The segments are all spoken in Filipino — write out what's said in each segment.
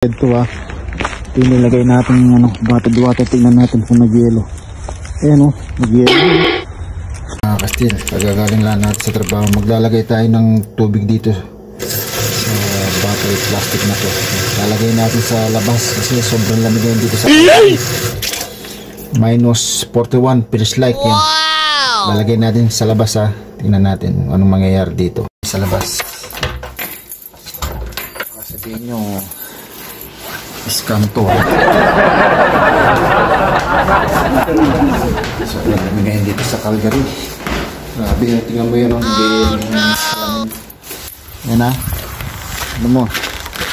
Ito pinilagay natin bottled water. Tingnan natin kung nag-yelo. Ayan nag-yelo. Kastil, pagagaling lang natin sa trabaho, maglalagay tayo ng tubig dito sa bottle plastic na to. Lalagay natin sa labas kasi sobrang lamig ngayon dito sa minus 41 feels like yan. Lalagay natin sa labas tingnan natin anong mangyayari dito sa labas. Sabihin nyo scam to. So lamig ngayon dito sa Calgary. Grabe, tingnan mo yun yan ano mo,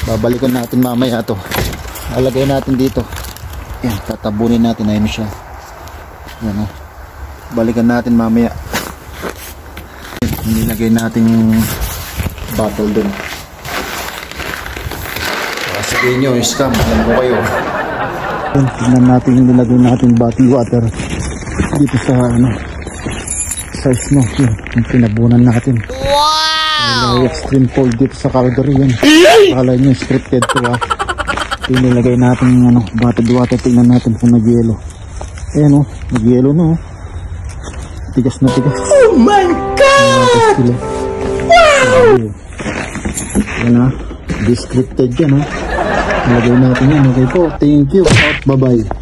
babalikan natin mamaya to. Lalagay natin dito. Yan, tatabunin natin. Ayun siya. Yan balikan natin mamaya. Nilagay natin yung bottle dun. Sabihin nyo, scam, alam ko kayo. Tingnan natin yung nilagay natin bottled water dito sa size yung pinabunan natin. Wow! Extreme cold dito sa Calgary yan. Akala nyo scripted to Pinilagay natin yung bottled water. Tingnan natin kung nag-yelo. Ayan nag-yelo na tigas na tigas. Oh my God! Wow! Yan descripted yan Nilagay natin yan. Okay po, thank you. Bye bye.